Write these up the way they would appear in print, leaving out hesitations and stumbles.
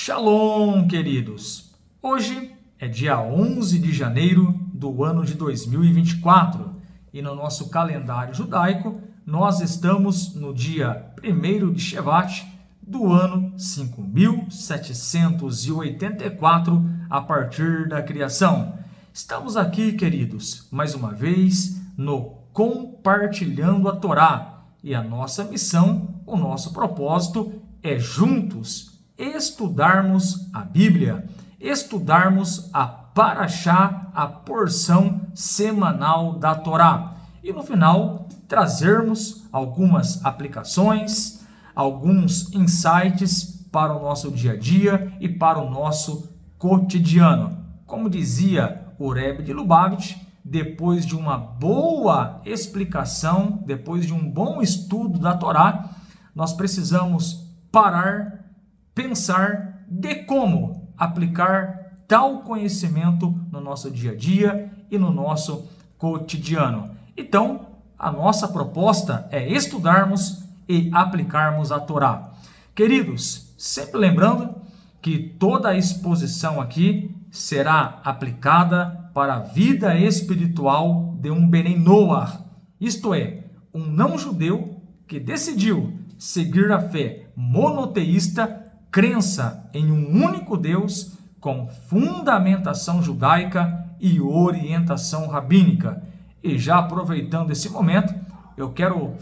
Shalom, queridos! Hoje é dia 11 de janeiro do ano de 2024 e no nosso calendário judaico nós estamos no dia 1º de Shevat do ano 5784 a partir da criação. Estamos aqui, queridos, mais uma vez no Compartilhando a Torá e a nossa missão, o nosso propósito é juntos estudarmos a Bíblia, estudarmos a Parashá, a porção semanal da Torá. E no final, trazermos algumas aplicações, alguns insights para o nosso dia a dia e para o nosso cotidiano. Como dizia o Rebbe de Lubavitch, depois de uma boa explicação, depois de um bom estudo da Torá, nós precisamos parar, pensar de como aplicar tal conhecimento no nosso dia a dia e no nosso cotidiano. Então, a nossa proposta é estudarmos e aplicarmos a Torá. Queridos, sempre lembrando que toda a exposição aqui será aplicada para a vida espiritual de um Benei Noach, isto é, um não-judeu que decidiu seguir a fé monoteísta, crença em um único Deus com fundamentação judaica e orientação rabínica. E já aproveitando esse momento, eu quero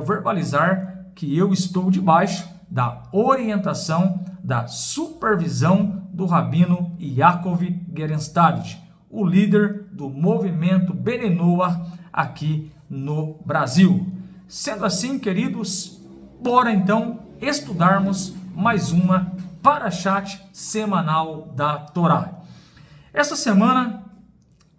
verbalizar que eu estou debaixo da orientação, da supervisão do rabino Yaakov Gerenstad, o líder do movimento Benei Noach aqui no Brasil. Sendo assim, queridos, bora então estudarmos mais uma Parashat semanal da Torá. Essa semana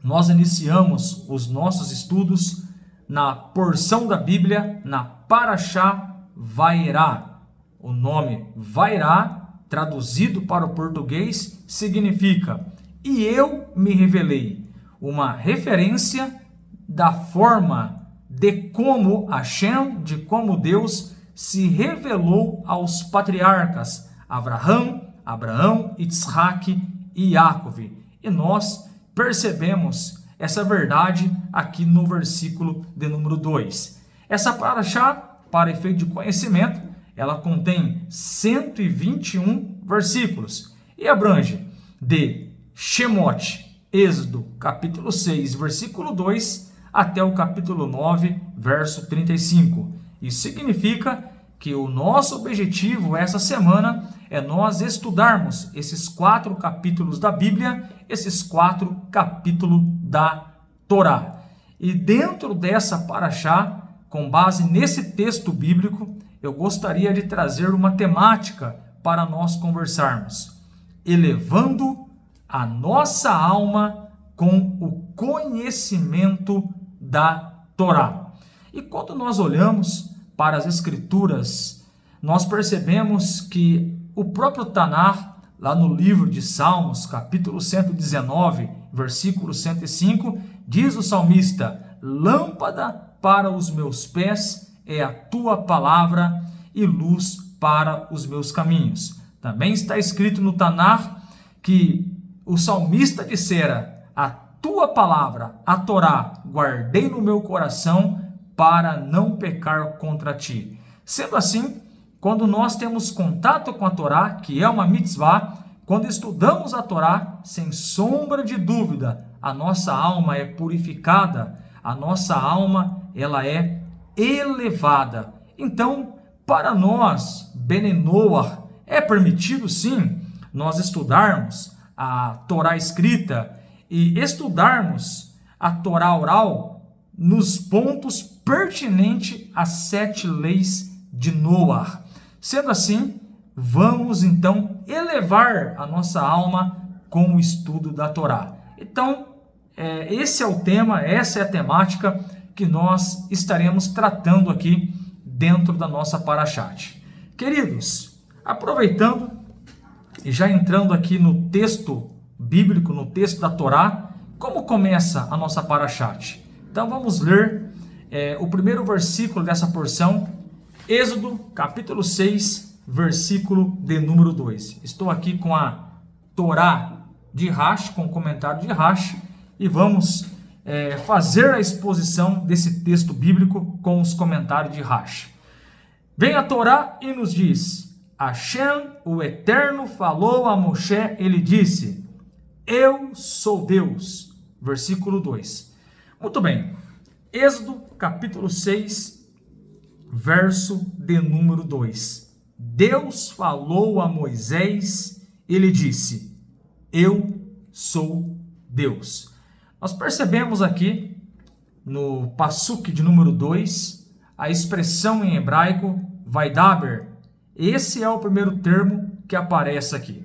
nós iniciamos os nossos estudos na porção da Bíblia, na Parashá Vairá. O nome Vairá, traduzido para o português, significa "e eu me revelei", uma referência da forma de como Hashem, de como Deus se revelou aos patriarcas Abraão, Yitzhak e Yaakov. E nós percebemos essa verdade aqui no versículo de número 2. Essa Parashá, para efeito de conhecimento, ela contém 121 versículos e abrange de Shemot, Êxodo, capítulo 6, versículo 2, até o capítulo 9, verso 35. Isso significa que o nosso objetivo essa semana é nós estudarmos esses 4 capítulos da Bíblia, esses 4 capítulos da Torá. E dentro dessa Parashá, com base nesse texto bíblico, eu gostaria de trazer uma temática para nós conversarmos: elevando a nossa alma com o conhecimento da Torá. E quando nós olhamos para as Escrituras, nós percebemos que o próprio Tanar, lá no livro de Salmos, capítulo 119, versículo 105, diz o salmista: lâmpada para os meus pés é a tua palavra e luz para os meus caminhos. Também está escrito no Tanar que o salmista dissera: a tua palavra, a Torá, guardei no meu coração para não pecar contra ti. Sendo assim, quando nós temos contato com a Torá, que é uma mitzvah, quando estudamos a Torá, sem sombra de dúvida, a nossa alma é purificada, a nossa alma ela é elevada. Então, para nós, Benei Noach, é permitido sim nós estudarmos a Torá escrita e estudarmos a Torá oral nos pontos pertinentes às 7 leis de Noach. Sendo assim, vamos então elevar a nossa alma com o estudo da Torá. Então, esse é o tema, essa é a temática que nós estaremos tratando aqui dentro da nossa Parashat. Queridos, aproveitando e já entrando aqui no texto bíblico, no texto da Torá, como começa a nossa Parashat? Então vamos ler o primeiro versículo dessa porção, Êxodo, capítulo 6, versículo de número 2. Estou aqui com a Torá de Rashi, com o comentário de Rashi, e vamos fazer a exposição desse texto bíblico com os comentários de Rashi. Vem a Torá e nos diz: Hashem, o Eterno, falou a Moshe, ele disse: Eu sou Deus. Versículo 2. Muito bem. Êxodo, capítulo 6, verso de número 2. Deus falou a Moisés, ele disse: Eu sou Deus. Nós percebemos aqui, no Passuk de número 2, a expressão em hebraico, Vaidaber. Esse é o primeiro termo que aparece aqui.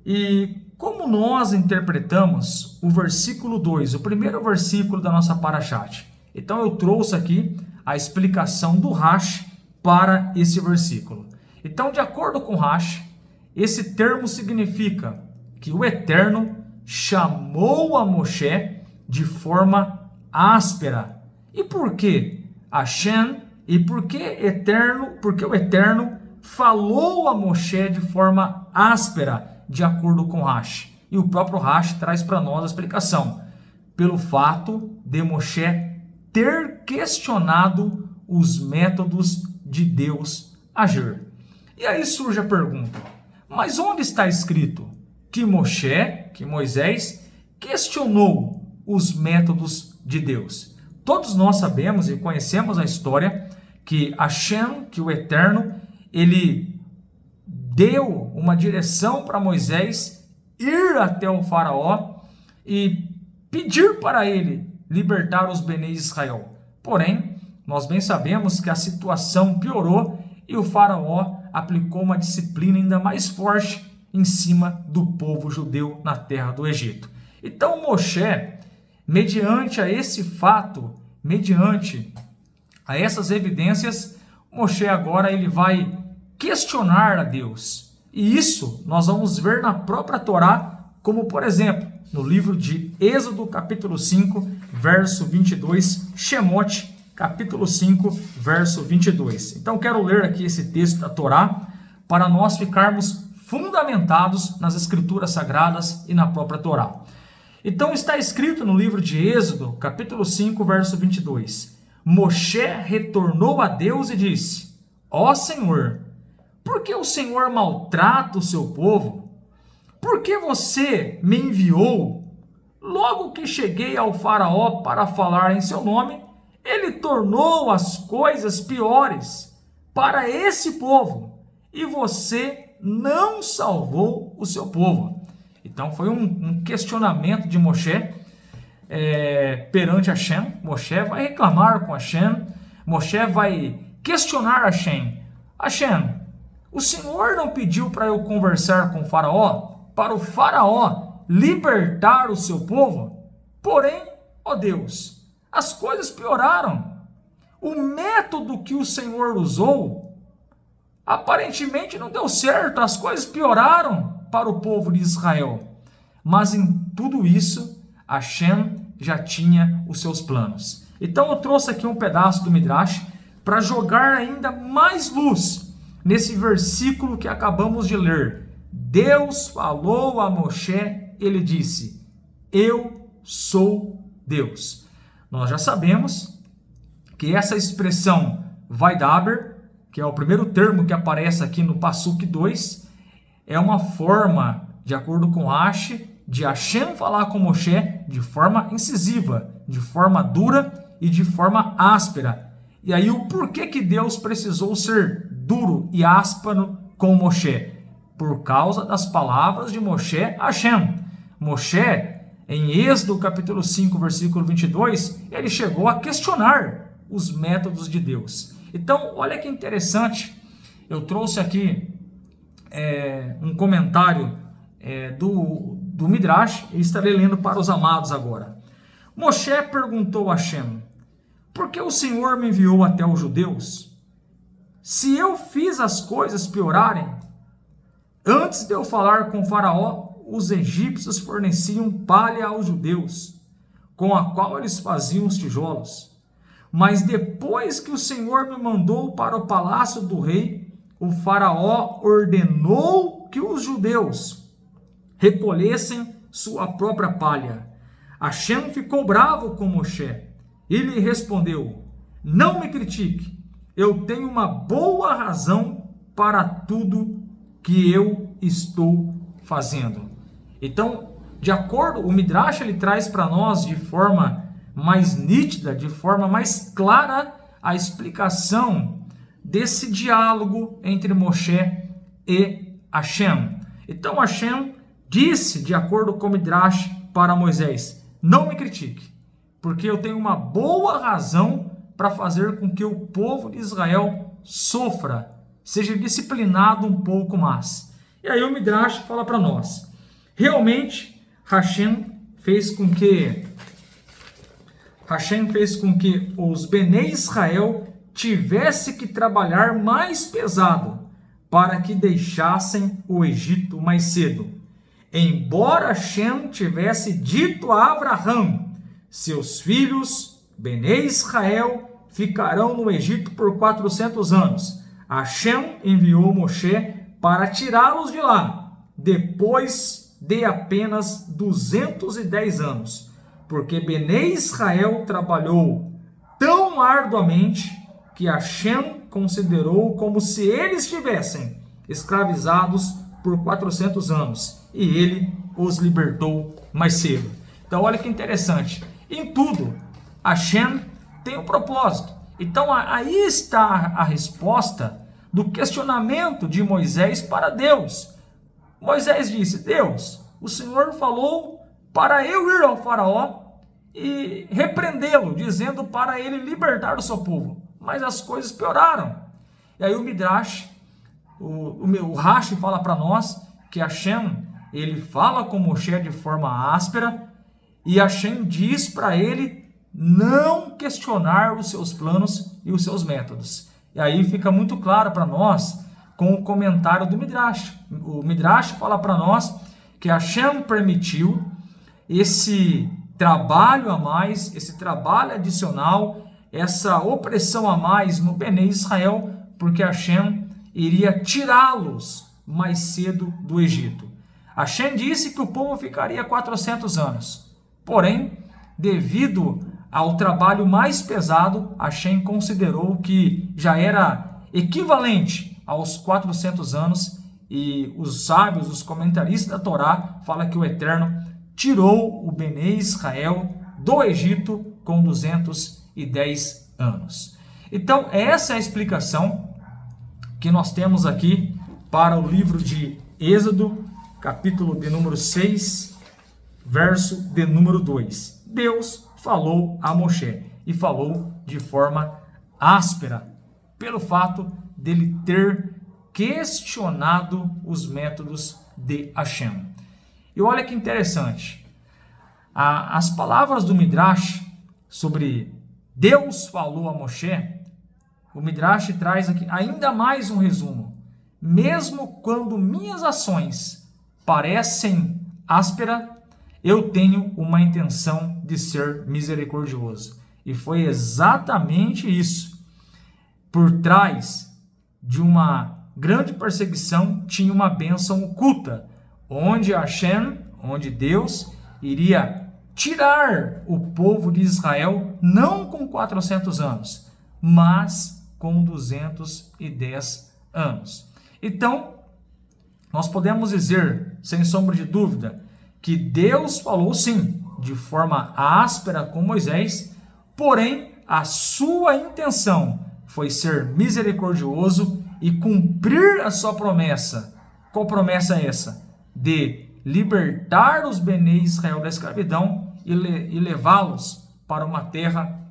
E como nós interpretamos o versículo 2, o primeiro versículo da nossa Parashat? Então eu trouxe aqui a explicação do Rashi para esse versículo. Então, de acordo com Rashi, esse termo significa que o Eterno chamou a Moshe de forma áspera. E por que Hashem? E por que Eterno? Porque o Eterno falou a Moshe de forma áspera, de acordo com Rashi. E o próprio Rashi traz para nós a explicação. Pelo fato de Moshe ter questionado os métodos de Deus agir. E aí surge a pergunta: mas onde está escrito que Moisés, questionou os métodos de Deus? Todos nós sabemos e conhecemos a história que Hashem, que o Eterno, ele deu uma direção para Moisés ir até o faraó e pedir para ele libertar os Benei Israel. Porém, nós bem sabemos que a situação piorou e o faraó aplicou uma disciplina ainda mais forte em cima do povo judeu na terra do Egito. Então Moshe, mediante a esse fato, mediante a essas evidências, Moshe agora ele vai questionar a Deus. E isso nós vamos ver na própria Torá, como por exemplo, no livro de Êxodo, capítulo 5, verso 22, Shemot, capítulo 5, verso 22. Então quero ler aqui esse texto da Torá para nós ficarmos fundamentados nas escrituras sagradas e na própria Torá. Então está escrito no livro de Êxodo, capítulo 5, verso 22. Moshe retornou a Deus e disse: Ó Senhor, por que o Senhor maltrata o seu povo? Por que você me enviou? Logo que cheguei ao faraó para falar em seu nome, ele tornou as coisas piores para esse povo, e você não salvou o seu povo. Então foi um questionamento de Moshe perante Hashem. Moshe vai reclamar com Hashem, Moshe vai questionar Hashem. Hashem, o Senhor não pediu para eu conversar com o faraó, para o faraó libertar o seu povo? Porém, ó Deus, as coisas pioraram. O método que o Senhor usou aparentemente não deu certo, as coisas pioraram para o povo de Israel. Mas em tudo isso, Hashem já tinha os seus planos. Então eu trouxe aqui um pedaço do Midrash para jogar ainda mais luz nesse versículo que acabamos de ler. Deus falou a Moshe, ele disse: Eu sou Deus. Nós já sabemos que essa expressão Vaidaber, que é o primeiro termo que aparece aqui no Passuk 2, é uma forma, de acordo com Rashi, de Hashem falar com Moshe de forma incisiva, de forma dura e de forma áspera. E aí o porquê que Deus precisou ser duro e áspero com Moshe? Por causa das palavras de Moshe a Hashem. Moshe, em Êxodo capítulo 5, versículo 22, ele chegou a questionar os métodos de Deus. Então, olha que interessante, eu trouxe aqui um comentário do Midrash e estarei lendo para os amados agora. Moshe perguntou a Hashem: por que o Senhor me enviou até os judeus? Se eu fiz as coisas piorarem, antes de eu falar com o faraó, os egípcios forneciam palha aos judeus, com a qual eles faziam os tijolos. Mas depois que o Senhor me mandou para o palácio do rei, o faraó ordenou que os judeus recolhessem sua própria palha. Hashem ficou bravo com Moshe e lhe respondeu: não me critique, eu tenho uma boa razão para tudo que eu estou fazendo. Então, de acordo, o Midrash ele traz para nós de forma mais nítida, de forma mais clara, a explicação desse diálogo entre Moshe e Hashem. Então Hashem disse, de acordo com o Midrash, para Moisés: não me critique, porque eu tenho uma boa razão para fazer com que o povo de Israel sofra, seja disciplinado um pouco mais. E aí o Midrash fala para nós: realmente Hashem fez com que os Benei Israel tivesse que trabalhar mais pesado para que deixassem o Egito mais cedo. Embora Hashem tivesse dito a Abraão: seus filhos, Benei Israel, ficarão no Egito por 400 anos. Hashem enviou Moshe para tirá-los de lá, depois de apenas 210 anos, porque Benei Israel trabalhou tão arduamente que Hashem considerou como se eles estivessem escravizados por 400 anos, e ele os libertou mais cedo. Então olha que interessante, em tudo Hashem tem um propósito. Então aí está a resposta do questionamento de Moisés para Deus. Moisés disse: Deus, o Senhor falou para eu ir ao faraó e repreendê-lo, dizendo para ele libertar o seu povo, mas as coisas pioraram. E aí o Midrash, o Rashi fala para nós que Hashem, ele fala com Moshe de forma áspera, e Hashem diz para ele não questionar os seus planos e os seus métodos. E aí fica muito claro para nós com o comentário do Midrash. O Midrash fala para nós que Hashem permitiu esse trabalho a mais, esse trabalho adicional, essa opressão a mais no Benei Israel, porque Hashem iria tirá-los mais cedo do Egito. Hashem disse que o povo ficaria 400 anos. Porém, devido ao trabalho mais pesado, Hashem considerou que já era equivalente aos 400 anos, e os sábios, os comentaristas da Torá, falam que o Eterno tirou o Benei Israel do Egito com 210 anos. Então, essa é a explicação que nós temos aqui para o livro de Êxodo, capítulo de número 6, verso de número 2. Deus falou a Moshe, e falou de forma áspera, pelo fato dele ter questionado os métodos de Hashem. E olha que interessante, as palavras do Midrash sobre Deus falou a Moshe, o Midrash traz aqui ainda mais um resumo. Mesmo quando minhas ações parecem ásperas, eu tenho uma intenção de ser misericordioso. E foi exatamente isso. Por trás de uma grande perseguição tinha uma bênção oculta, onde Hashem, onde Deus iria tirar o povo de Israel, não com 400 anos, mas com 210 anos. Então, nós podemos dizer, sem sombra de dúvida, que Deus falou sim, de forma áspera com Moisés, porém a sua intenção foi ser misericordioso e cumprir a sua promessa. Qual promessa é essa? De libertar os Benei Israel da escravidão e levá-los para uma terra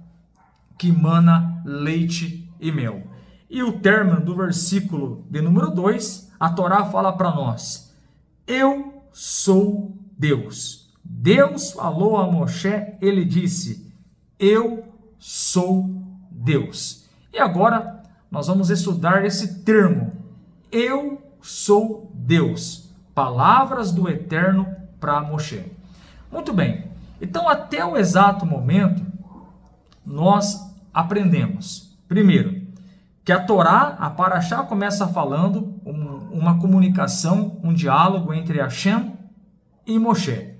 que mana leite e mel. E o término do versículo de número 2, a Torá fala para nós: eu sou Deus. Deus falou a Moshe, ele disse: eu sou Deus. E agora nós vamos estudar esse termo, eu sou Deus. Palavras do Eterno para Moshe. Muito bem, então até o exato momento nós aprendemos, primeiro, que a Torá, a Parashá, começa falando uma comunicação, um diálogo entre Hashem e Moshe.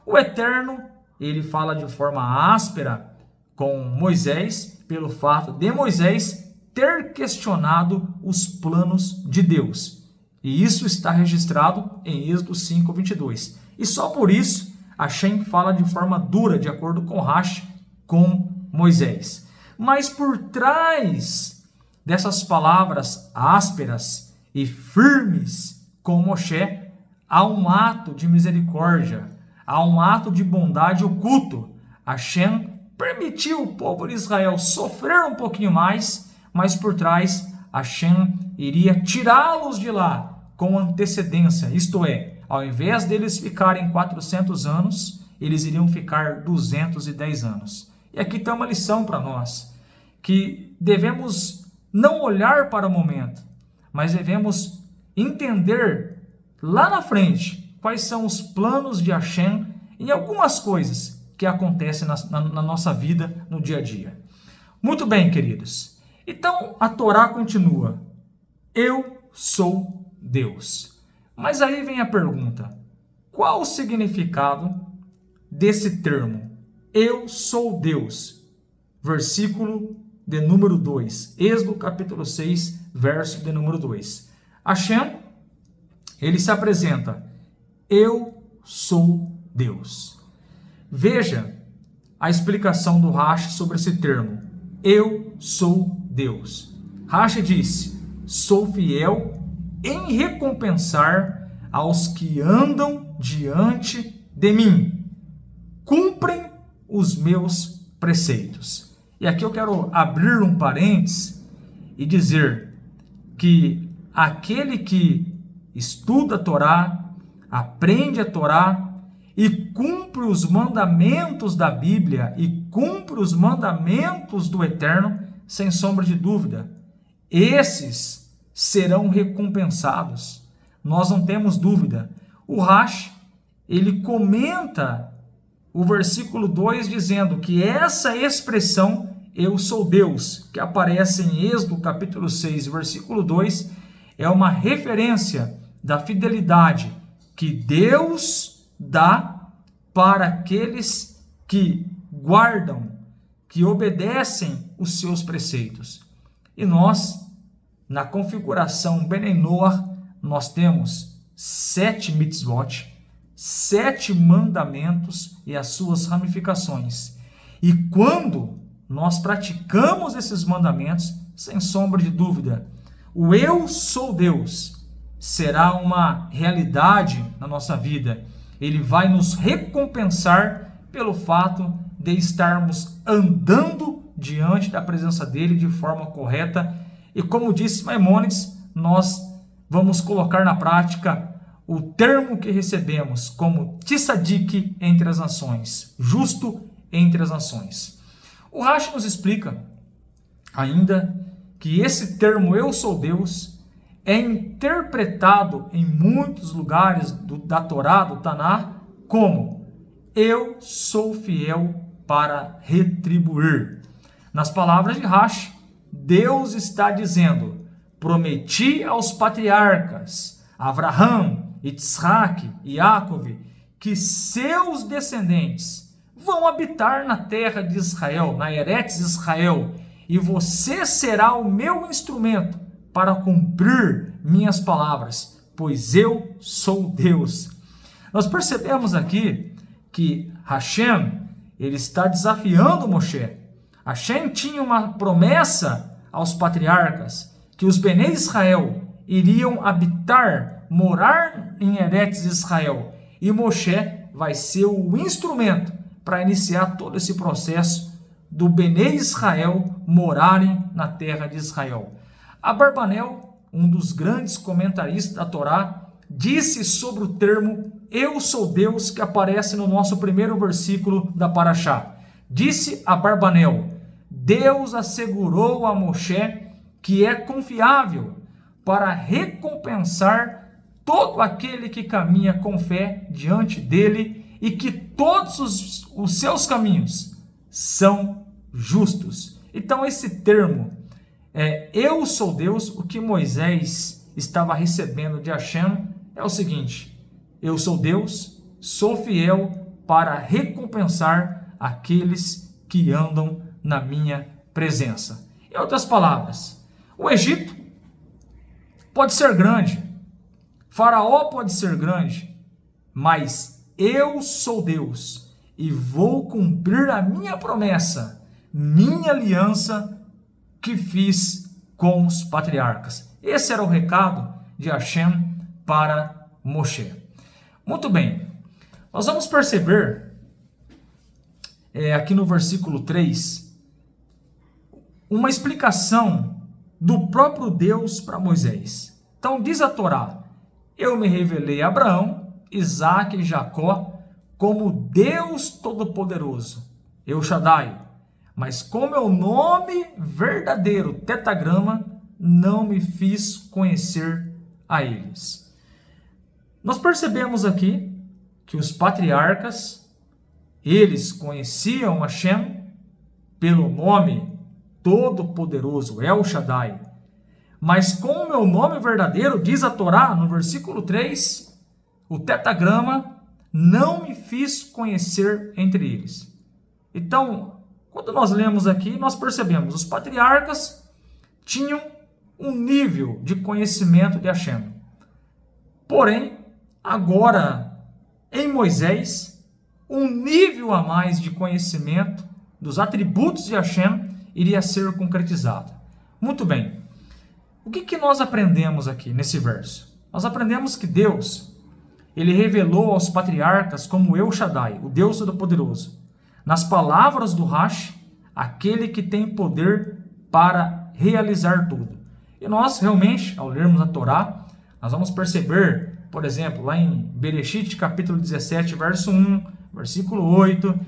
O Eterno, ele fala de forma áspera com Moisés, pelo fato de Moisés ter questionado os planos de Deus. E isso está registrado em Êxodo 5:22. E só por isso, Hashem fala de forma dura, de acordo com Rashi, com Moisés. Mas por trás dessas palavras ásperas e firmes com Moshe, há um ato de misericórdia, há um ato de bondade oculto. Hashem permitiu o povo de Israel sofrer um pouquinho mais, mas por trás Hashem iria tirá-los de lá com antecedência, isto é, ao invés deles ficarem 400 anos, eles iriam ficar 210 anos. E aqui está uma lição para nós, que devemos não olhar para o momento, mas devemos entender lá na frente quais são os planos de Hashem em algumas coisas que acontecem na nossa vida no dia a dia. Muito bem, queridos. Então a Torá continua: eu sou Deus. Mas aí vem a pergunta: qual o significado desse termo? Eu sou Deus. Versículo de número 2. Êxodo capítulo 6, verso de número 2. Hashem, ele se apresenta: eu sou Deus. Veja a explicação do Rashi sobre esse termo. Eu sou Deus. Rashi disse: sou fiel em recompensar aos que andam diante de mim, cumprem os meus preceitos. E aqui eu quero abrir um parênteses e dizer que aquele que estuda a Torá, aprende a Torá e cumpre os mandamentos da Bíblia e cumpre os mandamentos do Eterno, sem sombra de dúvida, esses serão recompensados. Nós não temos dúvida. O Rashi, ele comenta o versículo 2 dizendo que essa expressão, eu sou Deus, que aparece em Êxodo capítulo 6, versículo 2, é uma referência da fidelidade que Deus dá para aqueles que guardam, que obedecem os seus preceitos. E nós, na configuração Bnei Noach, nós temos 7 mitzvot, 7 mandamentos e as suas ramificações. E quando nós praticamos esses mandamentos, sem sombra de dúvida, o eu sou Deus será uma realidade na nossa vida. Ele vai nos recompensar pelo fato de estarmos andando diante da presença dele de forma correta. E como disse Maimônides, nós vamos colocar na prática o termo que recebemos como tzadik entre as nações, justo entre as nações. O Rashi nos explica ainda que esse termo eu sou Deus é interpretado em muitos lugares da Torá, do Taná, como eu sou fiel para retribuir. Nas palavras de Rashi, Deus está dizendo: prometi aos patriarcas Avraham, Yitzhak e Yaakov que seus descendentes vão habitar na terra de Israel, na Eretz Israel, e você será o meu instrumento para cumprir minhas palavras, pois eu sou Deus. Nós percebemos aqui que Hashem, ele está desafiando Moshe. Hashem tinha uma promessa aos patriarcas que os Bnei Israel iriam habitar, morar em Eretz Israel. E Moshe vai ser o instrumento para iniciar todo esse processo do Bnei Israel morarem na terra de Israel. Abarbanel, um dos grandes comentaristas da Torá, disse sobre o termo eu sou Deus, que aparece no nosso primeiro versículo da Parashá. Disse Abarbanel: Deus assegurou a Moshe que é confiável para recompensar todo aquele que caminha com fé diante dele e que todos os seus caminhos são justos. Então esse termo eu sou Deus, o que Moisés estava recebendo de Hashem é o seguinte: eu sou Deus, sou fiel para recompensar aqueles que andam na minha presença. Em outras palavras, o Egito pode ser grande, Faraó pode ser grande, mas eu sou Deus e vou cumprir a minha promessa, minha aliança que fiz com os patriarcas. Esse era o recado de Hashem para Moshe. Muito bem, nós vamos perceber aqui no versículo 3 uma explicação do próprio Deus para Moisés. Então diz a Torá: eu me revelei a Abraão, Isaque e Jacó como Deus Todo-Poderoso, El Shaddai, mas com meu nome verdadeiro, Tetagrama, não me fiz conhecer a eles. Nós percebemos aqui que os patriarcas, eles conheciam Hashem pelo nome Todo-Poderoso, El Shaddai, mas com o meu nome verdadeiro, diz a Torá no versículo 3, o Tetagrama, não me fiz conhecer entre eles. Então, quando nós lemos aqui, nós percebemos, os patriarcas tinham um nível de conhecimento de Hashem. Porém, agora, em Moisés, um nível a mais de conhecimento dos atributos de Hashem iria ser concretizado. Muito bem. O que nós aprendemos aqui nesse verso? Nós aprendemos que Deus, ele revelou aos patriarcas como El Shaddai, o Deus Todo-Poderoso. Nas palavras do Rashi, aquele que tem poder para realizar tudo. E nós realmente, ao lermos a Torá, nós vamos perceber, por exemplo, lá em Bereshit, capítulo 17, verso 1, versículo 8,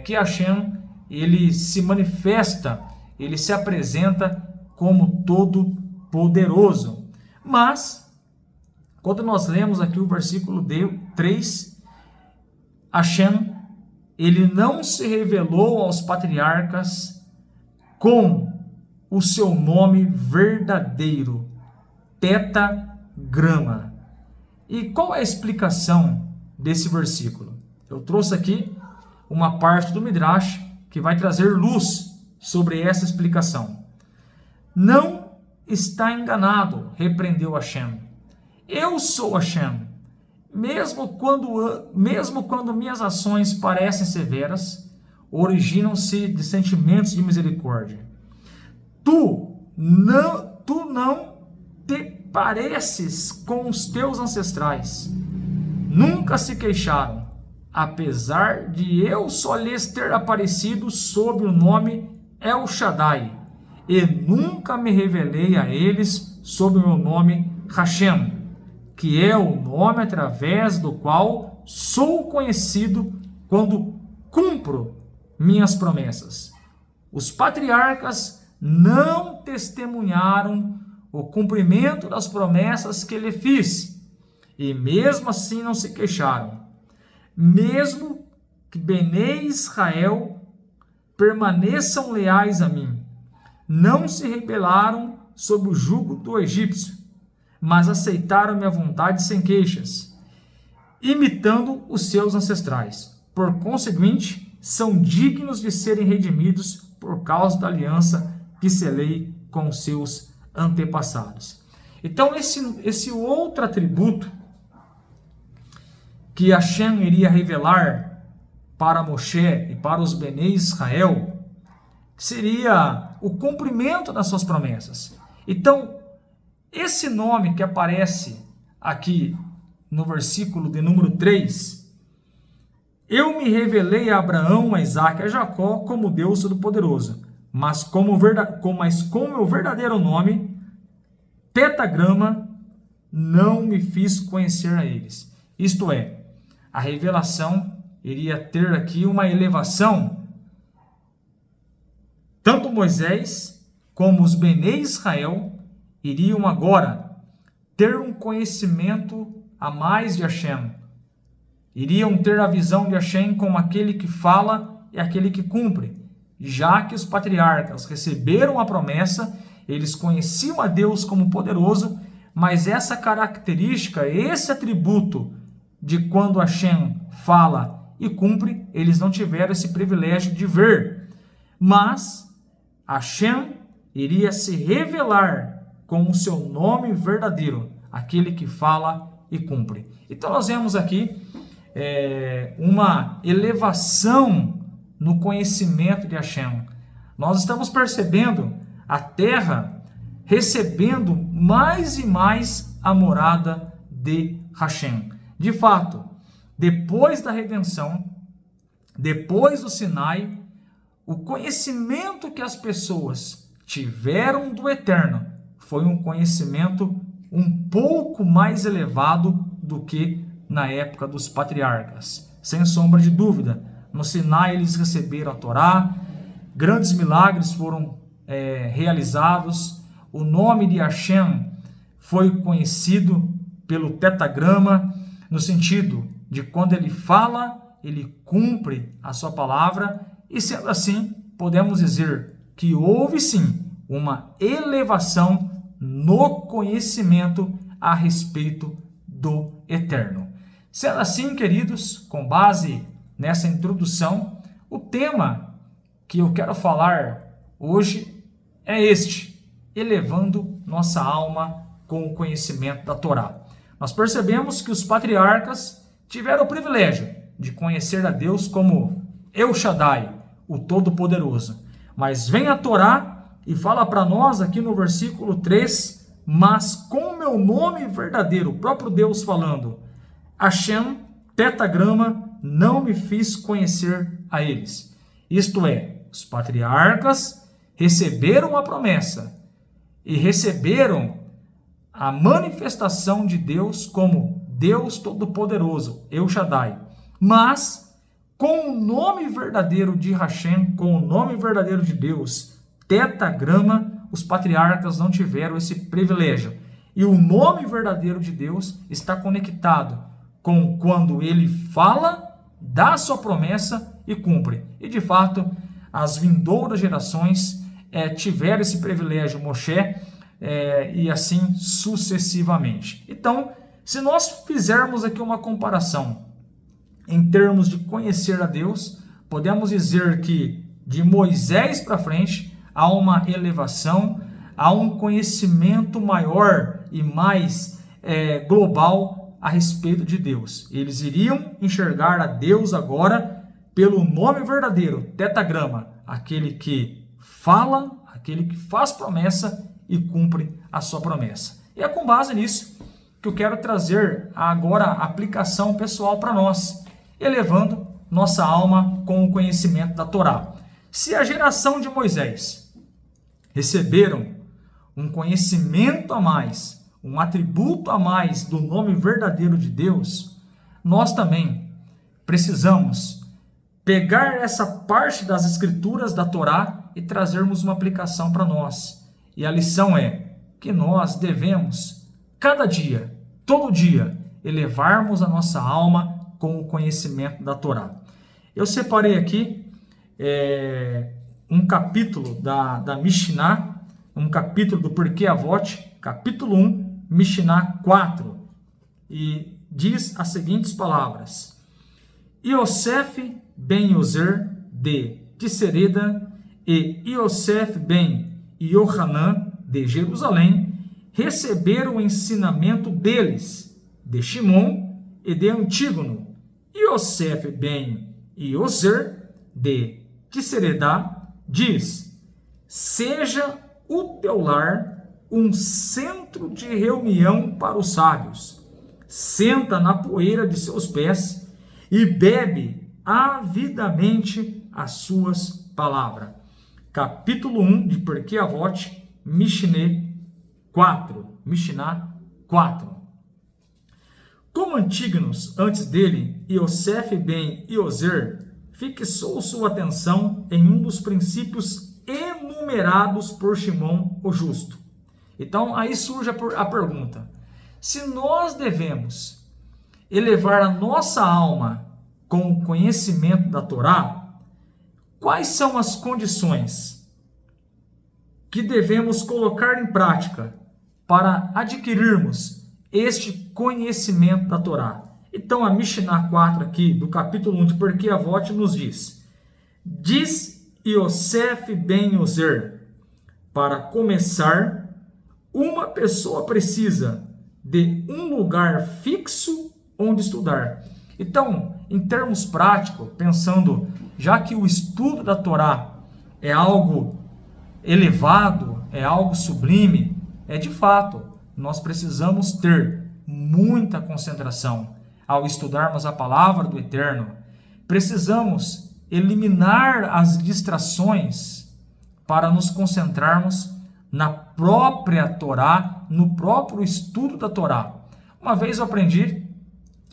que Hashem, ele se manifesta, ele se apresenta como todo-poderoso. Mas, quando nós lemos aqui o versículo 3, Hashem, ele não se revelou aos patriarcas com o seu nome verdadeiro, Tetagrama. E qual é a explicação desse versículo? Eu trouxe aqui uma parte do Midrash que vai trazer luz sobre essa explicação. Não está enganado, repreendeu Hashem. Eu sou Hashem. Mesmo quando minhas ações parecem severas, originam-se de sentimentos de misericórdia. Tu não te pareces com os teus ancestrais. Nunca se queixaram, apesar de eu só lhes ter aparecido sob o nome El Shaddai, e nunca me revelei a eles sob o meu nome Hashem, que é o nome através do qual sou conhecido quando cumpro minhas promessas. Os patriarcas não testemunharam o cumprimento das promessas que lhe fiz, e mesmo assim não se queixaram. Mesmo que Bnei Israel permaneçam leais a mim, não se rebelaram sob o jugo do egípcio, mas aceitaram minha vontade sem queixas, imitando os seus ancestrais. Por conseguinte, são dignos de serem redimidos por causa da aliança que selei com os seus antepassados. Então, esse outro atributo que Hashem iria revelar para Moshe e para os Bnei Israel seria o cumprimento das suas promessas. Então, esse nome que aparece aqui no versículo de número 3, eu me revelei a Abraão, a Isaque e a Jacó como Deus Todo-Poderoso, mas com meu verdadeiro nome, Tetagrama, não me fiz conhecer a eles. Isto é, a revelação iria ter aqui uma elevação. Tanto Moisés como os Bnei Israel iriam agora ter um conhecimento a mais de Hashem. Iriam ter a visão de Hashem como aquele que fala e aquele que cumpre, já que os patriarcas receberam a promessa eles conheciam a Deus como poderoso, mas essa característica, esse atributo de quando Hashem fala e cumpre, eles não tiveram esse privilégio de ver. Mas Hashem iria se revelar com o seu nome verdadeiro, aquele que fala e cumpre. Então nós vemos aqui uma elevação no conhecimento de Hashem. Nós estamos percebendo a terra recebendo mais e mais a morada de Hashem. De fato, depois da redenção, depois do Sinai, o conhecimento que as pessoas tiveram do Eterno foi um conhecimento um pouco mais elevado do que na época dos patriarcas. Sem sombra de dúvida, no Sinai eles receberam a Torá, grandes milagres foram realizados, o nome de Hashem foi conhecido pelo tetagrama, no sentido de quando ele fala, ele cumpre a sua palavra, e sendo assim, podemos dizer que houve sim uma elevação no conhecimento a respeito do Eterno. Sendo assim, queridos, com base nessa introdução, o tema que eu quero falar hoje é este: elevando nossa alma com o conhecimento da Torá. Nós percebemos que os patriarcas tiveram o privilégio de conhecer a Deus como El Shaddai, o Todo-Poderoso. Mas vem a Torá e fala para nós aqui no versículo 3, mas com o meu nome verdadeiro, o próprio Deus falando, Hashem, tetagrama, não me fiz conhecer a eles. Isto é, os patriarcas receberam a promessa e receberam a manifestação de Deus como Deus Todo-Poderoso, El Shaddai. Mas, com o nome verdadeiro de Hashem, com o nome verdadeiro de Deus, tetagrama, os patriarcas não tiveram esse privilégio. E o nome verdadeiro de Deus está conectado com quando ele fala, dá sua promessa e cumpre. E, de fato, as vindouras gerações tiveram esse privilégio, Moshe, e assim sucessivamente. Então, se nós fizermos aqui uma comparação em termos de conhecer a Deus, podemos dizer que de Moisés para frente há uma elevação, há um conhecimento maior e mais global a respeito de Deus. Eles iriam enxergar a Deus agora pelo nome verdadeiro, tetagrama, aquele que fala, aquele que faz promessa e cumpre a sua promessa. E é com base nisso que eu quero trazer agora a aplicação pessoal para nós, elevando nossa alma com o conhecimento da Torá. Se a geração de Moisés receberam um conhecimento a mais, um atributo a mais do nome verdadeiro de Deus, nós também precisamos pegar essa parte das escrituras da Torá e trazermos uma aplicação para nós. E a lição é que nós devemos, cada dia, todo dia, elevarmos a nossa alma com o conhecimento da Torá. Eu separei aqui um capítulo da Mishnah, um capítulo do Pirkei Avot, capítulo 1, Mishnah 4, e diz as seguintes palavras: Yosef ben Yozer de Tissereda e Yosef ben Yohanan de Jerusalém receberam o ensinamento deles, de Shimon e de Antígono. Yosef ben Yozer de Tissereda diz: seja o teu lar um centro de reunião para os sábios. Senta na poeira de seus pés e bebe avidamente as suas palavras. Capítulo 1 de Pirkei Avot, Mishnah 4. Mishnah 4. Como Antígonos, antes dele, Yosef ben Yozer fixou sua atenção em um dos princípios enumerados por Shimon o Justo. Então, aí surge a pergunta: se nós devemos elevar a nossa alma com o conhecimento da Torá, quais são as condições que devemos colocar em prática para adquirirmos este conhecimento da Torá. Então, a Mishnah 4 aqui, do capítulo 1 de Pirkei Avot, nos diz: diz Yosef ben Yozer, para começar, uma pessoa precisa de um lugar fixo onde estudar. Então, em termos práticos, pensando, já que o estudo da Torá é algo elevado, é algo sublime, de fato, nós precisamos ter muita concentração ao estudarmos a palavra do Eterno. Precisamos eliminar as distrações para nos concentrarmos na própria Torá, no próprio estudo da Torá. Uma vez eu aprendi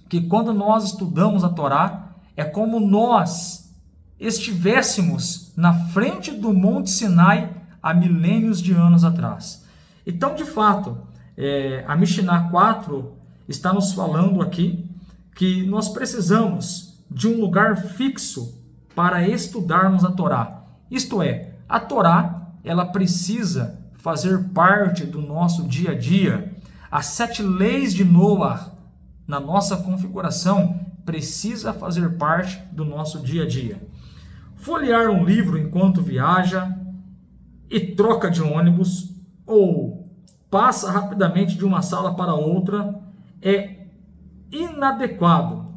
que quando nós estudamos a Torá, é como nós estivéssemos na frente do Monte Sinai há milênios de anos atrás. Então, de fato, a Mishnah 4 está nos falando aqui que nós precisamos de um lugar fixo para estudarmos a Torá. Isto é, a Torá, ela precisa fazer parte do nosso dia a dia. As 7 leis de Noah, na nossa configuração, precisa fazer parte do nosso dia a dia. Folhear um livro enquanto viaja e troca de ônibus ou passa rapidamente de uma sala para outra é inadequado.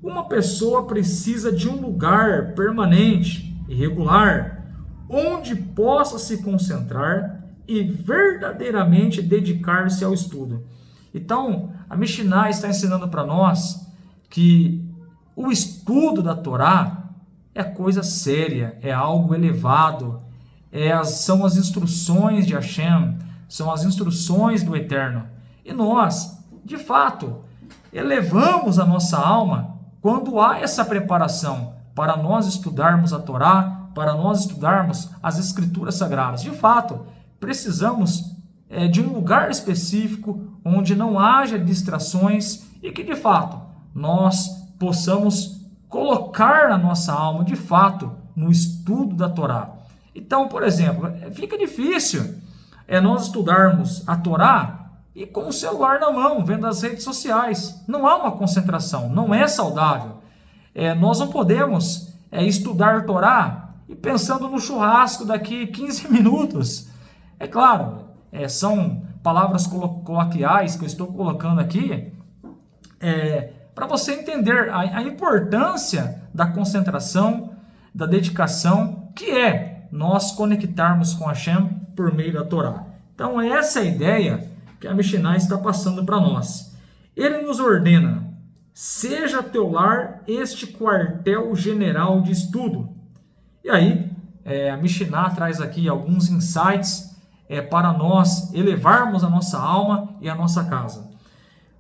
Uma pessoa precisa de um lugar permanente e regular onde possa se concentrar e verdadeiramente dedicar-se ao estudo. Então, a Mishnah está ensinando para nós que o estudo da Torá é coisa séria, é algo elevado, são as instruções de Hashem, são as instruções do Eterno. E nós, de fato, elevamos a nossa alma quando há essa preparação para nós estudarmos a Torá, para nós estudarmos as Escrituras Sagradas. De fato, precisamos de um lugar específico onde não haja distrações e que, de fato, nós possamos colocar a nossa alma, de fato, no estudo da Torá. Então, por exemplo, fica difícil nós estudarmos a Torá e com o celular na mão, vendo as redes sociais. Não há uma concentração, não é saudável. Nós não podemos estudar a Torá e pensando no churrasco daqui 15 minutos. É claro, são palavras coloquiais que eu estou colocando aqui para você entender a importância da concentração, da dedicação, que é nós conectarmos com Hashem por meio da Torá. Então, essa é a ideia que a Mishnah está passando para nós. Ele nos ordena: seja teu lar este quartel general de estudo. E aí, a Mishnah traz aqui alguns insights para nós elevarmos a nossa alma e a nossa casa.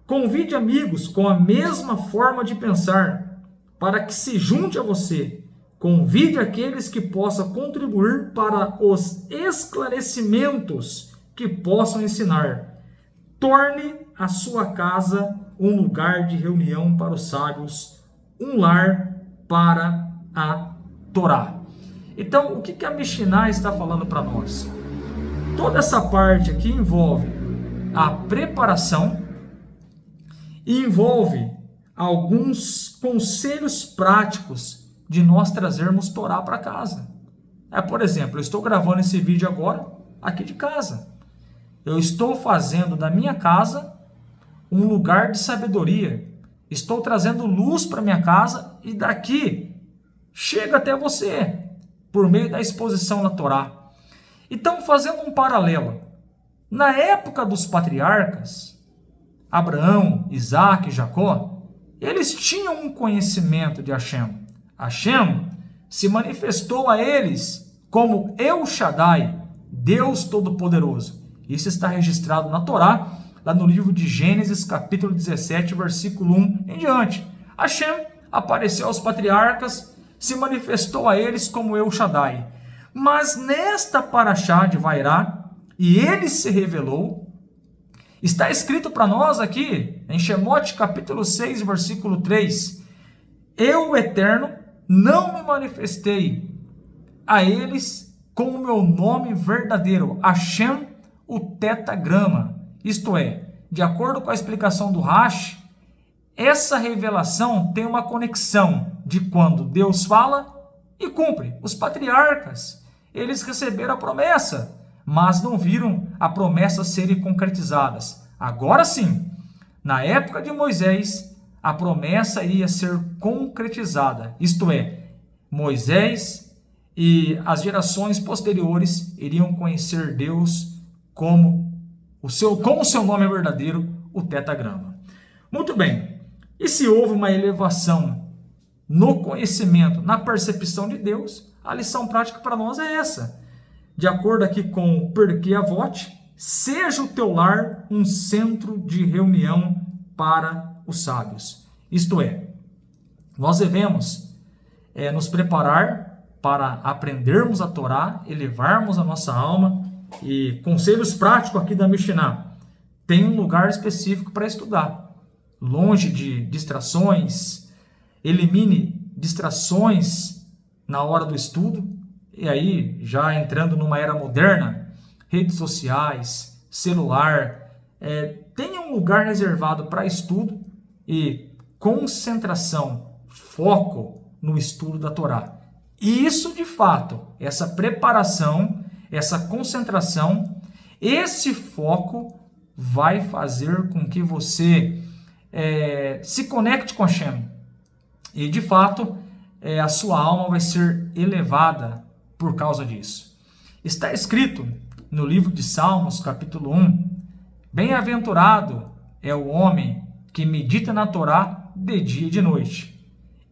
Convide amigos com a mesma forma de pensar, para que se junte a você. Convide aqueles que possam contribuir para os esclarecimentos que possam ensinar. Torne a sua casa um lugar de reunião para os sábios, um lar para a Torá. Então, o que a Mishnah está falando para nós? Toda essa parte aqui envolve a preparação e envolve alguns conselhos práticos de nós trazermos Torá para casa. Por exemplo, eu estou gravando esse vídeo agora aqui de casa. Eu estou fazendo da minha casa um lugar de sabedoria. Estou trazendo luz para minha casa e daqui chega até você por meio da exposição da Torá. Então, fazendo um paralelo, na época dos patriarcas, Abraão, Isaac e Jacó, eles tinham um conhecimento de Hashem. Hashem se manifestou a eles como El Shaddai, Deus Todo-Poderoso. Isso está registrado na Torá, lá no livro de Gênesis, capítulo 17, versículo 1 em diante. Hashem apareceu aos patriarcas, se manifestou a eles como El Shaddai. Mas nesta paraxá de Vairá, e ele se revelou, está escrito para nós aqui, em Shemot, capítulo 6, versículo 3, eu, o Eterno, não me manifestei a eles com o meu nome verdadeiro, Hashem, o tetagrama. Isto é, de acordo com a explicação do Rashi, essa revelação tem uma conexão de quando Deus fala e cumpre. Os patriarcas, eles receberam a promessa, mas não viram a promessa serem concretizadas. Agora sim, na época de Moisés, a promessa iria ser concretizada. Isto é, Moisés e as gerações posteriores iriam conhecer Deus como o seu nome é verdadeiro, o tetagrama. Muito bem. E se houve uma elevação no conhecimento, na percepção de Deus, a lição prática para nós é essa. De acordo aqui com o Pirkei Avot, seja o teu lar um centro de reunião para os sábios. Isto é, nós devemos nos preparar para aprendermos a Torá, elevarmos a nossa alma, e conselhos práticos aqui da Mishnah. Tem um lugar específico para estudar. Longe de distrações, elimine distrações na hora do estudo, e aí, já entrando numa era moderna, redes sociais, celular, tenha um lugar reservado para estudo e concentração, foco no estudo da Torá. E isso, de fato, essa preparação, essa concentração, esse foco vai fazer com que você se conecte com Hashem. E, de fato, a sua alma vai ser elevada por causa disso. Está escrito no livro de Salmos, capítulo 1, bem-aventurado é o homem que medita na Torá de dia e de noite.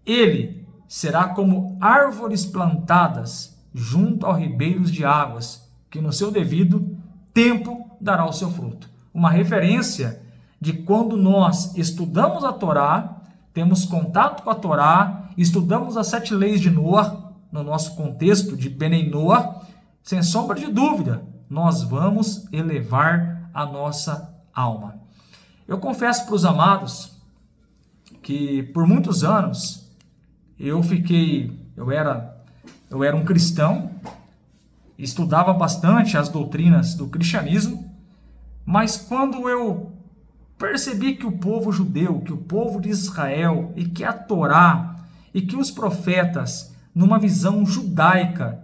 Ele será como árvores plantadas junto aos ribeiros de águas, que no seu devido tempo dará o seu fruto. Uma referência de quando nós estudamos a Torá, temos contato com a Torá, estudamos as 7 leis de Noah, no nosso contexto de Benei Noah, sem sombra de dúvida, nós vamos elevar a nossa alma. Eu confesso para os amados que por muitos anos eu era um cristão, estudava bastante as doutrinas do cristianismo, mas quando eu percebi que o povo judeu, que o povo de Israel, e que a Torá, e que os profetas, numa visão judaica,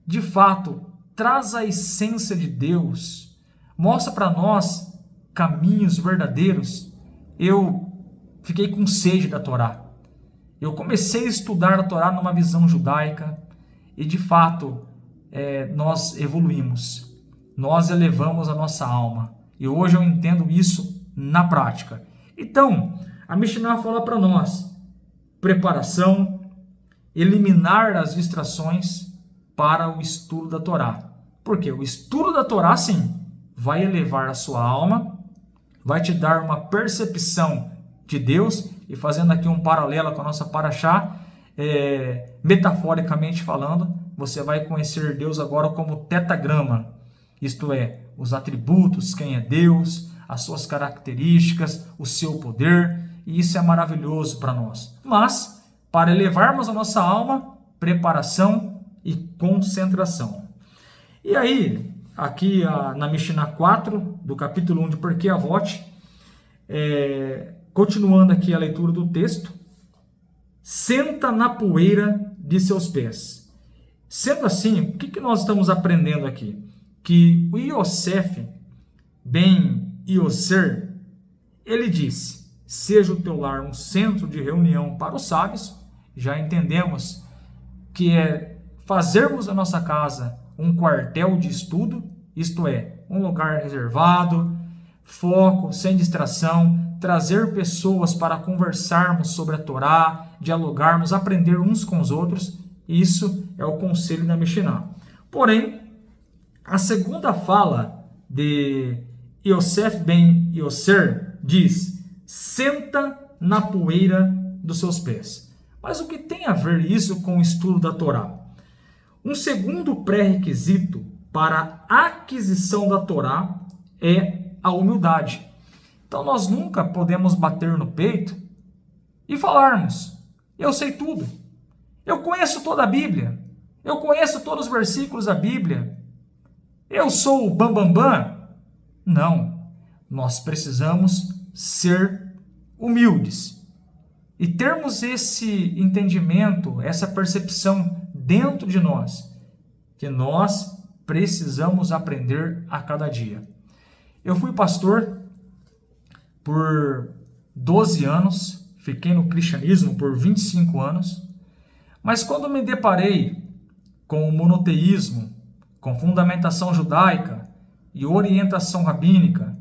de fato, traz a essência de Deus, mostra para nós caminhos verdadeiros, eu fiquei com sede da Torá. Eu comecei a estudar a Torá numa visão judaica, e de fato, nós evoluímos, nós elevamos a nossa alma, e hoje eu entendo isso na prática. Então, a Mishnah fala para nós, preparação, eliminar as distrações para o estudo da Torá. Porque o estudo da Torá, sim, vai elevar a sua alma, vai te dar uma percepção de Deus, e fazendo aqui um paralelo com a nossa paraxá, metaforicamente falando, você vai conhecer Deus agora como tetagrama, isto é, os atributos, quem é Deus, as suas características, o seu poder, e isso é maravilhoso para nós. Mas, para elevarmos a nossa alma, preparação e concentração. E aí, aqui na Mishnah 4, do capítulo 1 de Pirkei Avot, continuando aqui a leitura do texto, senta na poeira de seus pés. Sendo assim, o que nós estamos aprendendo aqui? Que o Yosef ben Ioser, ele disse, seja o teu lar um centro de reunião para os sábios. Já entendemos que é fazermos a nossa casa um quartel de estudo, isto é, um lugar reservado, foco, sem distração, trazer pessoas para conversarmos sobre a Torá, dialogarmos, aprender uns com os outros. Isso é o conselho da Mishnah. Porém, a segunda fala de Yosef ben Ioser diz, senta na poeira dos seus pés. Mas o que tem a ver isso com o estudo da Torá? Um segundo pré-requisito para a aquisição da Torá é a humildade. Então nós nunca podemos bater no peito e falarmos, eu sei tudo, eu conheço toda a Bíblia, Eu conheço todos os versículos da Bíblia. Eu sou o bambambam. Não. Nós precisamos ser humildes e termos esse entendimento, essa percepção dentro de nós, que nós precisamos aprender a cada dia. Eu fui pastor por 12 anos, fiquei no cristianismo por 25 anos, mas quando me deparei com o monoteísmo, com fundamentação judaica e orientação rabínica,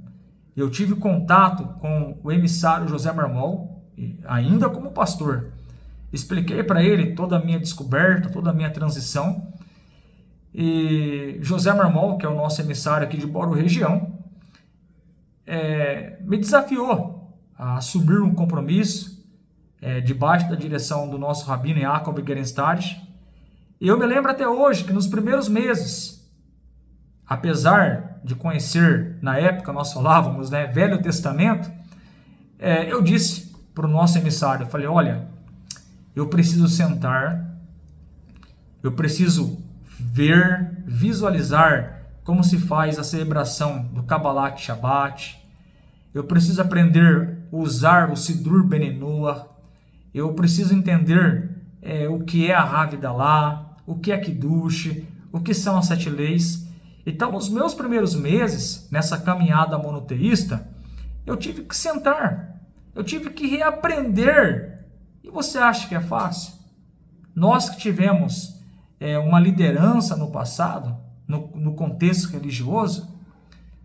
eu tive contato com o emissário José Marmol, ainda como pastor. Expliquei para ele toda a minha descoberta, toda a minha transição. E José Marmol, que é o nosso emissário aqui de Bauru região, me desafiou a assumir um compromisso debaixo da direção do nosso rabino Jacob Gerenstad. E eu me lembro até hoje que nos primeiros meses, apesar de conhecer, na época nós falávamos, Velho Testamento, eu disse para o nosso emissário, eu falei, olha, eu preciso sentar, eu preciso ver, visualizar como se faz a celebração do Kabbalat Shabbat, eu preciso aprender a usar o Sidur Benenoah, eu preciso entender o que é a Havdalah, o que é Kiddush, o que são as 7 leis. Então, nos meus primeiros meses, nessa caminhada monoteísta, eu tive que sentar, eu tive que reaprender. E você acha que é fácil? Nós que tivemos uma liderança no passado, no contexto religioso,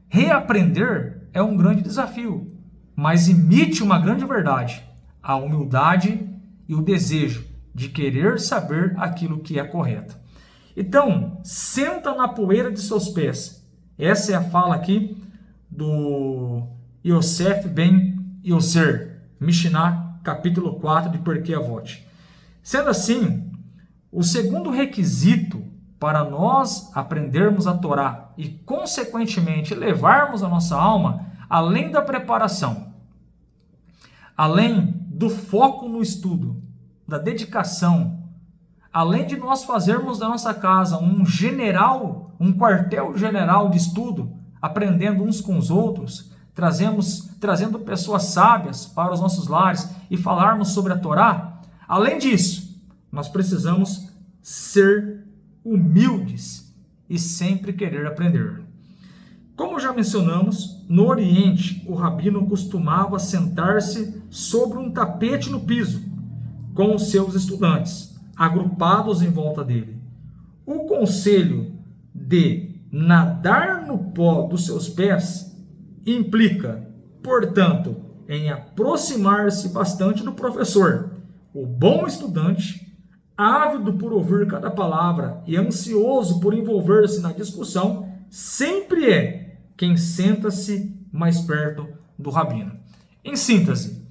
reaprender é um grande desafio, mas imite uma grande verdade, a humildade e o desejo de querer saber aquilo que é correto. Então, senta na poeira de seus pés. Essa é a fala aqui do Yosef ben Yosser, Mishnah, capítulo 4 de Pirkei Avot. Sendo assim, o segundo requisito para nós aprendermos a Torá e, consequentemente, levarmos a nossa alma, além da preparação, além do foco no estudo, da dedicação, além de nós fazermos da nossa casa um quartel-general de estudo, aprendendo uns com os outros, trazendo pessoas sábias para os nossos lares e falarmos sobre a Torá, além disso, nós precisamos ser humildes e sempre querer aprender. Como já mencionamos, no Oriente, o rabino costumava sentar-se sobre um tapete no piso, com os seus estudantes, agrupados em volta dele. O conselho de nadar no pó dos seus pés implica, portanto, em aproximar-se bastante do professor. O bom estudante, ávido por ouvir cada palavra e ansioso por envolver-se na discussão, sempre é quem senta-se mais perto do rabino. Em síntese,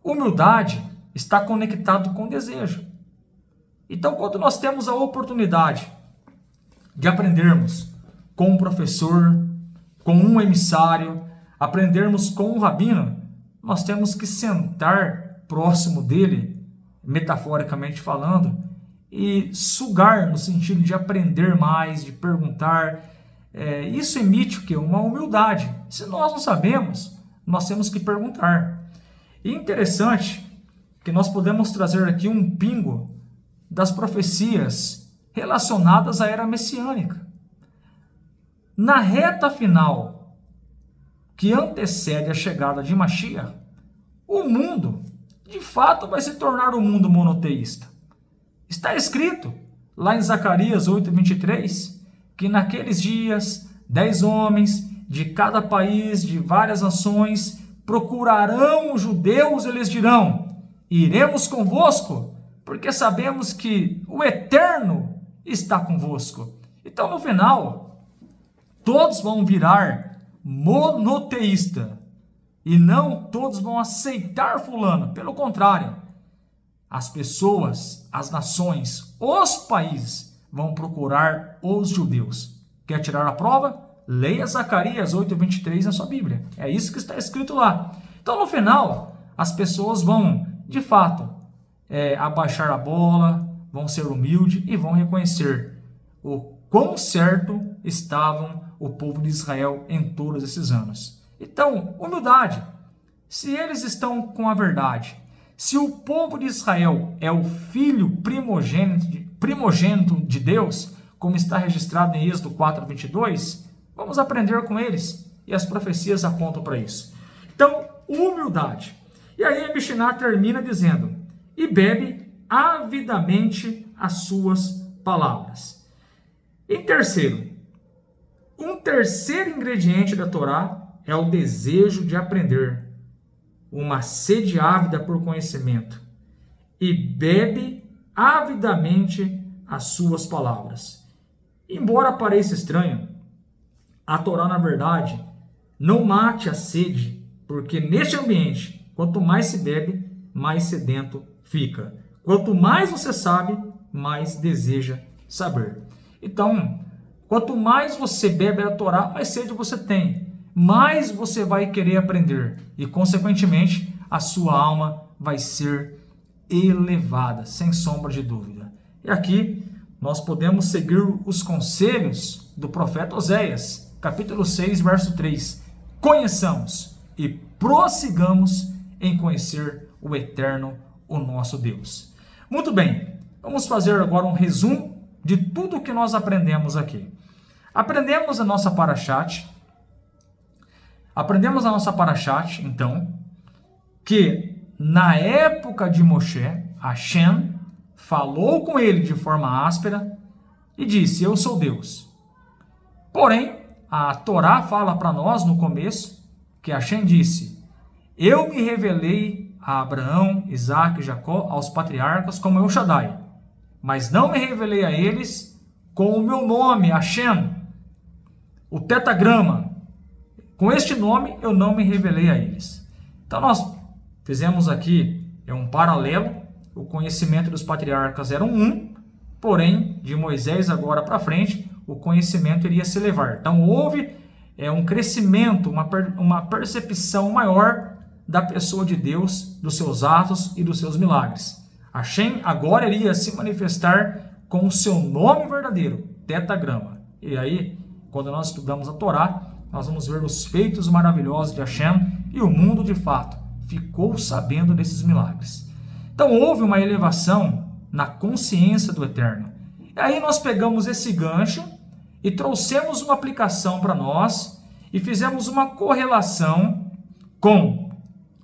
humildade está conectado com desejo. Então, quando nós temos a oportunidade de aprendermos com um professor, com um emissário, aprendermos com um rabino, nós temos que sentar próximo dele, metaforicamente falando, e sugar no sentido de aprender mais, de perguntar. Isso emite o quê? Uma humildade. Se nós não sabemos, nós temos que perguntar. E interessante que nós podemos trazer aqui um pingo das profecias relacionadas à era messiânica. Na reta final, que antecede a chegada de Mashiach, o mundo, de fato, vai se tornar um mundo monoteísta. Está escrito lá em Zacarias 8:23, que naqueles dias 10 homens de cada país, de várias nações, procurarão os judeus e lhes dirão: iremos convosco, porque sabemos que o Eterno está convosco. Então, no final, todos vão virar monoteísta e não todos vão aceitar fulano. Pelo contrário, as pessoas, as nações, os países vão procurar os judeus. Quer tirar a prova? Leia Zacarias 8:23 na sua Bíblia. É isso que está escrito lá. Então, no final, as pessoas vão, de fato, abaixar a bola, vão ser humildes e vão reconhecer o quão certo estavam o povo de Israel em todos esses anos. Então, humildade. Se eles estão com a verdade, se o povo de Israel é o filho primogênito de Deus, como está registrado em Êxodo 4:22, vamos aprender com eles. E as profecias apontam para isso. Então, humildade. E aí a Mishnah termina dizendo: e bebe avidamente as suas palavras. Em terceiro, um terceiro ingrediente da Torá é o desejo de aprender, uma sede ávida por conhecimento, e bebe avidamente as suas palavras. Embora pareça estranho, a Torá, na verdade, não mate a sede, porque neste ambiente, quanto mais se bebe, mais sedento fica. Quanto mais você sabe, mais deseja saber. Então, quanto mais você bebe a Torá, mais sede você tem. Mais você vai querer aprender. E, consequentemente, a sua alma vai ser elevada, sem sombra de dúvida. E aqui, nós podemos seguir os conselhos do profeta Oséias, capítulo 6, verso 3. Conheçamos e prossigamos em conhecer o Eterno, o nosso Deus. Muito bem, vamos fazer agora um resumo de tudo o que nós aprendemos aqui. Aprendemos a nossa parashat, então, que na época de Moshe, Hashem falou com ele de forma áspera e disse: eu sou Deus. Porém, a Torá fala para nós no começo que Hashem disse: eu me revelei a Abraão, Isaque e Jacó, aos patriarcas, como El Shaddai, mas não me revelei a eles com o meu nome, Hashem, o tetagrama. Com este nome eu não me revelei a eles. Então nós fizemos aqui um paralelo. O conhecimento dos patriarcas era porém de Moisés agora para frente o conhecimento iria se elevar. Então houve um crescimento, uma percepção maior da pessoa de Deus, dos seus atos e dos seus milagres. Hashem agora iria se manifestar com o seu nome verdadeiro, tetagrama. E aí, quando nós estudamos a Torá, nós vamos ver os feitos maravilhosos de Hashem e o mundo, de fato, ficou sabendo desses milagres. Então houve uma elevação na consciência do Eterno. E aí nós pegamos esse gancho e trouxemos uma aplicação para nós e fizemos uma correlação com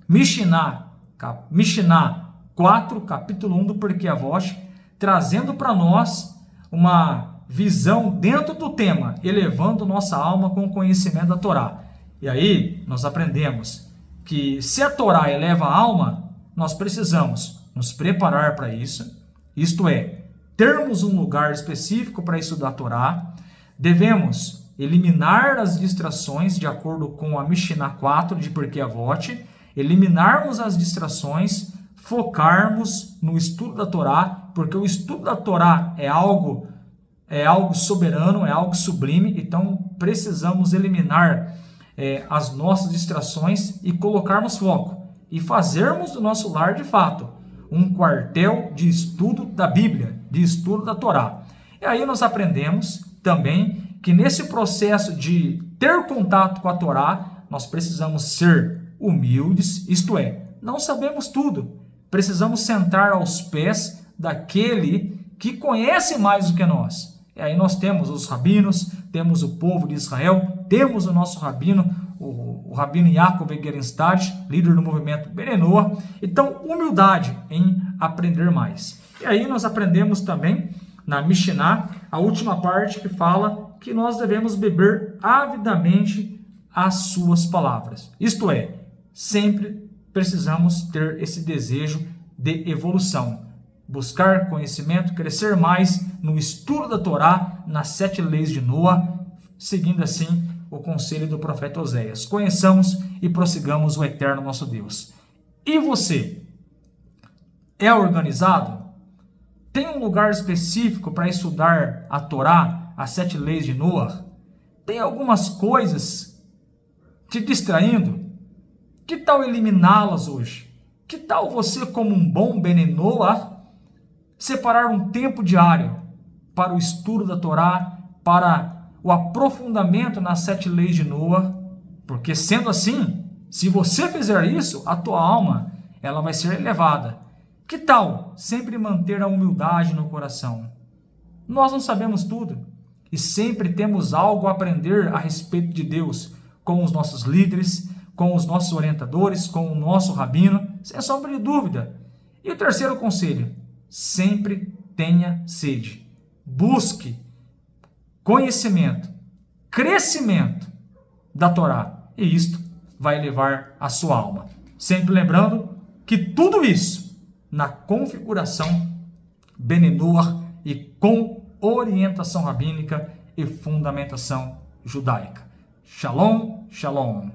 Mishnah 4, capítulo 1 do Pirkei Avot, trazendo para nós uma visão dentro do tema, elevando nossa alma com o conhecimento da Torá. E aí nós aprendemos que se a Torá eleva a alma, nós precisamos nos preparar para isso, isto é, termos um lugar específico para estudar a Torá, devemos eliminar as distrações de acordo com a Mishnah 4 de Pirkei Avot, eliminarmos as distrações, focarmos no estudo da Torá, porque o estudo da Torá é algo soberano, é algo sublime, então precisamos eliminar as nossas distrações e colocarmos foco e fazermos do nosso lar, de fato, um quartel de estudo da Bíblia, de estudo da Torá. E aí nós aprendemos também que nesse processo de ter contato com a Torá, nós precisamos ser humildes, isto é, não sabemos tudo. Precisamos sentar aos pés daquele que conhece mais do que nós. E aí nós temos os rabinos, temos o povo de Israel, temos o nosso rabino, o rabino Yaakov Egerenstadt, líder do movimento Berenoa. Então, humildade em aprender mais. E aí nós aprendemos também na Mishnah, a última parte que fala que nós devemos beber avidamente as suas palavras. Isto é, sempre precisamos ter esse desejo de evolução. Buscar conhecimento, crescer mais no estudo da Torá, nas 7 leis de Noa, seguindo assim o conselho do profeta Oséias. Conheçamos e prossigamos o Eterno nosso Deus. E você? É organizado? Tem um lugar específico para estudar a Torá, as 7 leis de Noa? Tem algumas coisas te distraindo? Que tal eliminá-las hoje? Que tal você, como um bom Benenoa, separar um tempo diário para o estudo da Torá, para o aprofundamento nas 7 leis de Noa, porque sendo assim, se você fizer isso, a tua alma ela vai ser elevada. Que tal sempre manter a humildade no coração? Nós não sabemos tudo e sempre temos algo a aprender a respeito de Deus com os nossos líderes, com os nossos orientadores, com o nosso rabino, sem sombra de dúvida. E o terceiro conselho, sempre tenha sede. Busque conhecimento, crescimento da Torá. E isto vai elevar a sua alma. Sempre lembrando que tudo isso na configuração Benenuar e com orientação rabínica e fundamentação judaica. Shalom, shalom.